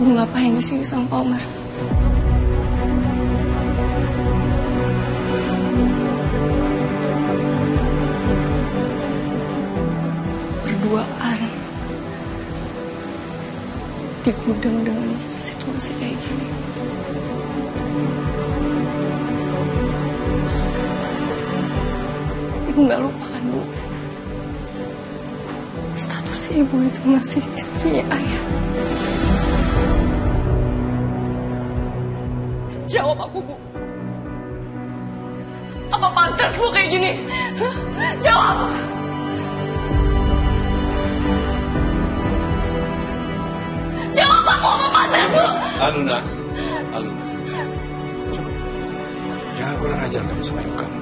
Ibu ngapain di sini sama Pak Omar? Berduaan di gudang dengan situasi kayak gini. Ibu nggak lupa kan, Bu? Status ibu itu masih istrinya ayah. Jawab aku, Bu. Apa pantas Bu kayak gini? Hah? Jawab! Jawab aku, apa pantas Bu? Aluna. Cukup. Jangan kurang ajar kamu sama ibu kamu.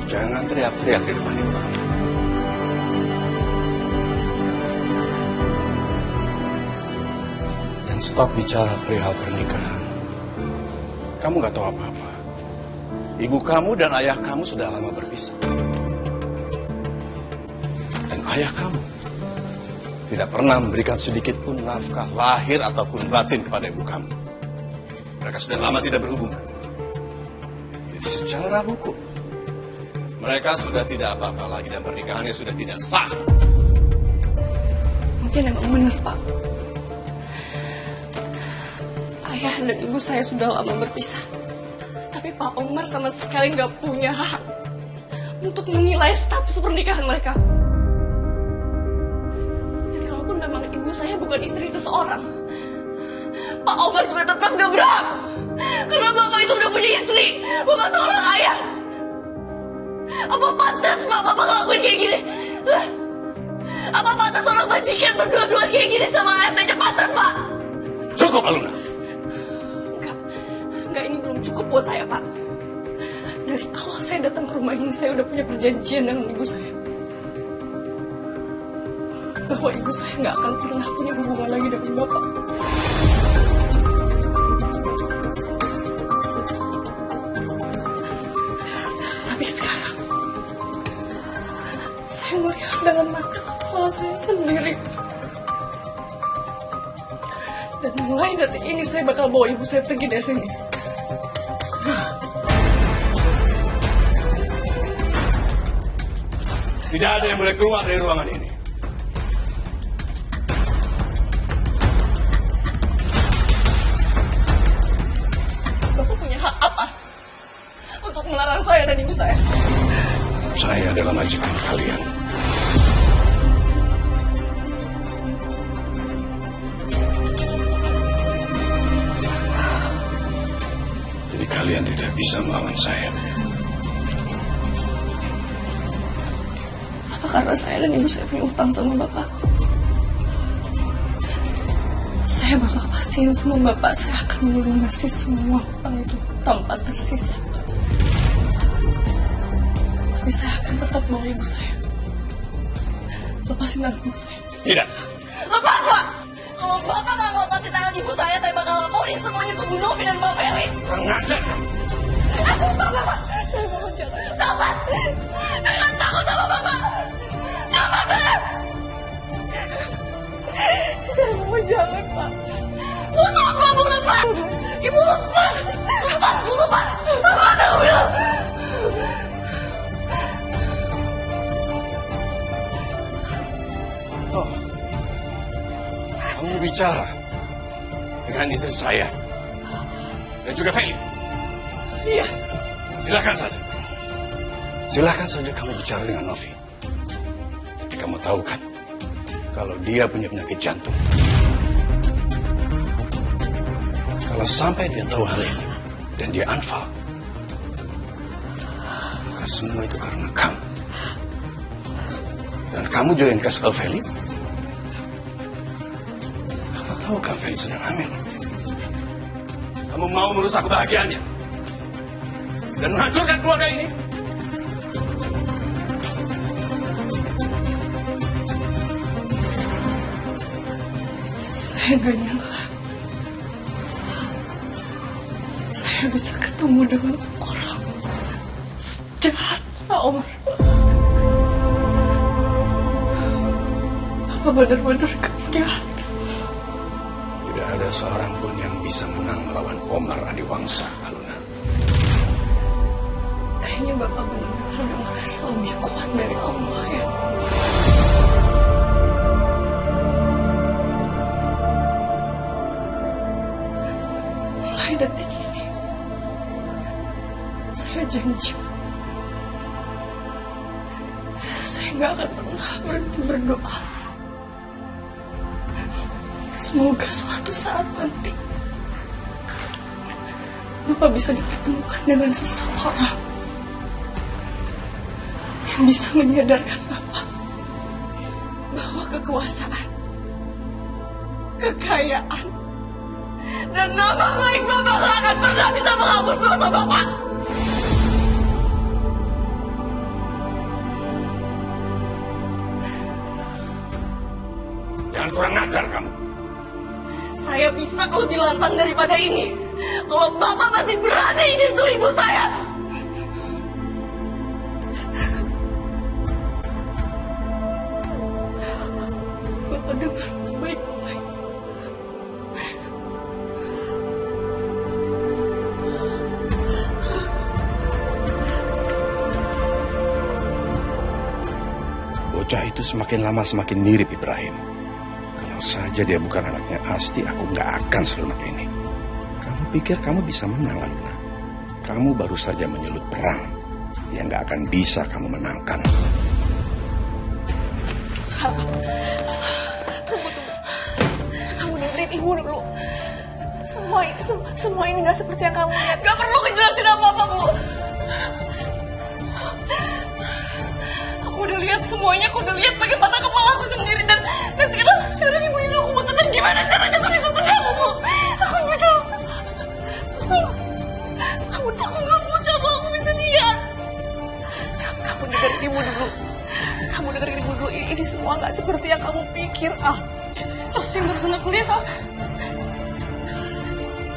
Jangan teriak-teriak di depan ibu kamu. Dan stop bicara perihal pernikahan. Kamu gak tahu apa-apa. Ibu kamu dan ayah kamu sudah lama berpisah. Dan ayah kamu tidak pernah memberikan sedikit pun nafkah lahir ataupun batin kepada ibu kamu. Mereka sudah lama tidak berhubungan. Jadi secara hukum, mereka sudah tidak apa-apa lagi dan pernikahannya sudah tidak sah. Mungkin emang benar, Pak. Ayah dan ibu saya sudah lama berpisah. Tapi Pak Omar sama sekali nggak punya hak untuk menilai status pernikahan mereka. Dan kalaupun memang ibu saya bukan istri seseorang, Pak Omar juga tetap nggak berhak. Karena Bapak itu udah punya istri. Bapak seorang ayah. Apa pantas Pak Bapak ngelakuin kayak gini? Hah? Apa pantas orang majikan berdua-duaan kayak gini sama ART-nya pantas, Pak? Cukup, Aluna. Enggak, ini belum cukup buat saya, Pak. Dari awal saya datang ke rumah ini, saya udah punya perjanjian dengan ibu saya. Bahwa ibu saya nggak akan pernah punya hubungan lagi dengan Bapak. Tapi sekarang, saya melihat dengan mata kepala saya sendiri. Dan mulai detik ini, saya bakal bawa ibu saya pergi dari sini. Tidak ada yang boleh keluar dari ruangan ini. Bapak punya hak apa untuk melarang saya dan ibu saya? Saya adalah majikan kalian. Jadi kalian tidak bisa melawan saya. Karena saya dan ibu saya punya utang sama Bapak. Saya bakal pastiin sama Bapak, saya akan melunasi semua utang itu tanpa tersisa. Tapi saya akan tetap bawa ibu saya. Lepasin tangan ibu saya. Tidak. Lepas, Pak! Kalau Bapak nggak lepasin tangan ibu saya bakal laporin semuanya ke Bu Novi dan Mbak Feli. Kurang ajar kamu. Aku Bapak! Saya mohon jangan. Lepas! Jangan takut sama Bapak! Lepas saya! Saya mohon jangan, Pak. Untuk kamu lepas! Ibu lepas! Lepas, Bu, lepas! Lepas, aku bilang! Oh, kamu bicara dengan istri saya dan juga Feli. Iya. Silakan saja. Silakan saja kamu bicara dengan Novi. Tapi kamu tahu kan, kalau dia punya penyakit jantung. Kalau sampai dia tahu hal ini dan dia anfal, maka semua itu karena kamu. Dan kamu juga yang kasih tahu Feli. Kamu tahu kan Feli sedang hamil. Kamu mau merusak kebahagiaannya dan menghancurkan keluarga ini. Saya gak nyangka saya bisa ketemu dengan orang sejahat Pak Omar. Bapak benar-benar jahat. Tidak ada seorang pun yang bisa menang melawan Omar Adiwangsa, Aluna. Kayaknya Bapak benar-benar udah merasa lebih kuat dari Allah ya. Mulai detik ini, saya janji. Saya nggak akan pernah berhenti berdoa. Semoga suatu saat nanti Bapak bisa dipertemukan dengan seseorang yang bisa menyadarkan Bapak bahwa kekuasaan, kekayaan, dan nama baik Bapak gak akan pernah bisa menghapus dosa Bapak. Jangan kurang ajar kamu. Saya bisa lebih lantang daripada ini kalau Bapak masih berani nyentuh ibu saya. Bapak dengar baik-baik. Bocah itu semakin lama semakin mirip Ibrahim. Kalau saja dia bukan anaknya Asti, aku nggak akan selunak ini. Kamu pikir kamu bisa menang, Aluna? Kamu baru saja menyulut perang. Dia nggak akan bisa kamu menangkan. Tunggu. Kamu dengerin ibu dulu. Semua ini nggak seperti yang kamu lihat. Gak perlu ngejelasin apa-apa, Bu. Aku udah lihat semuanya, aku udah lihat pakai mata kepala aku sendiri dan sekarang ibu nyuruh aku mau tenang. Gimana caranya aku bisa tenang, Bu? Aku bisa. Aku nggak mau coba, aku bisa lihat. Kamu dengerin ibu dulu. Kamu dengerin ibu dulu. Ini semua nggak seperti yang kamu pikir, ah. Terus yang barusan aku lihat apa?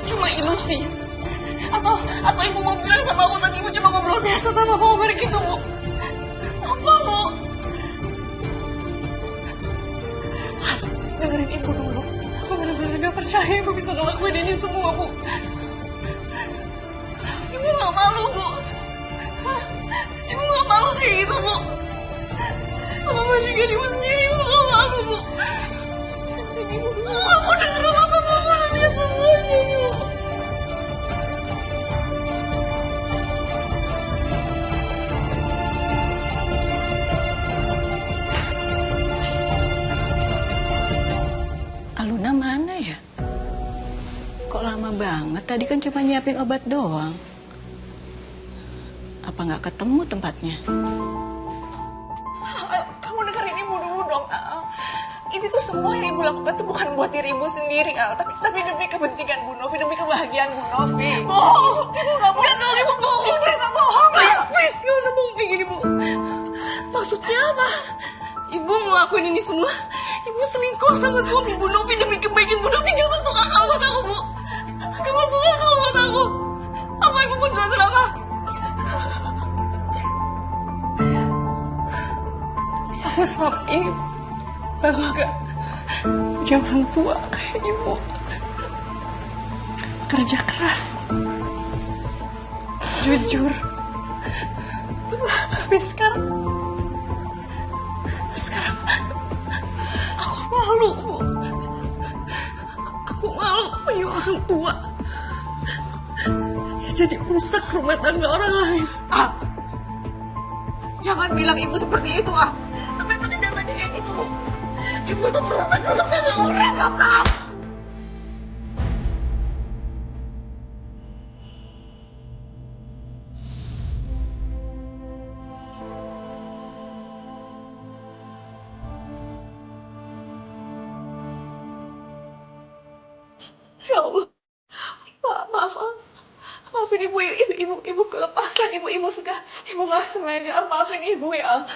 Cuma ilusi. Atau ibu mau bilang sama aku tadi ibu cuma ngobrol biasa sama Pak Omar gitu, Bu. Apa, Bu? Dengerin ibu dulu. Aku benar-benar gak percaya ibu bisa ngelakuin ini semua, Bu. Ibu gak malu, Bu. Hah? Ibu gak malu kayak gitu, Bu. Sama majikan ibu sendiri, ibu gak malu, Bu. Dengerin ibu dulu. Ibu gak mau denger apa-apa, Bu. Aku lihat semuanya, Bu. Aluna mana ya? Kok lama banget? Tadi kan cuma nyiapin obat doang. Apa nggak ketemu tempatnya? Kamu dengerin ibu dulu dong. Ini tuh semua yang ibu lakukan tuh bukan buat diri ibu sendiri, Al. Tapi demi kepentingan Bu Novi, demi kebahagiaan Bu Novi. Bohong. Ibu nggak bohong. Gak tau ibu bohong. Ibu bisa bohong. Please, gak usah bohong kayak gini, Bu. Maksudnya apa? Ibu ngelakuin ini semua. Ibu selingkuh sama suami Bu Novi demi kebaikan Bu Novi. Gak masuk akal buat aku, Bu. Gak masuk akal buat aku. Apa ibu mau jelasin apa? Aku selama ini bangga punya orang tua kayak ibu. Kerja keras, jujur. Tapi sekarang aku malu, Bu. Aku malu punya orang tua yang jadi rusak rumah tangga orang lain. Jangan bilang ibu seperti itu, ah. Tapi jangan tanya kayak gitu, Bu. Ibu tuh merusak rumah tangga orang, Bapak. Ya Allah. Maafin ibu kelepasan, ibu sudah, ibu nggak sengaja. Maafin ibu ya.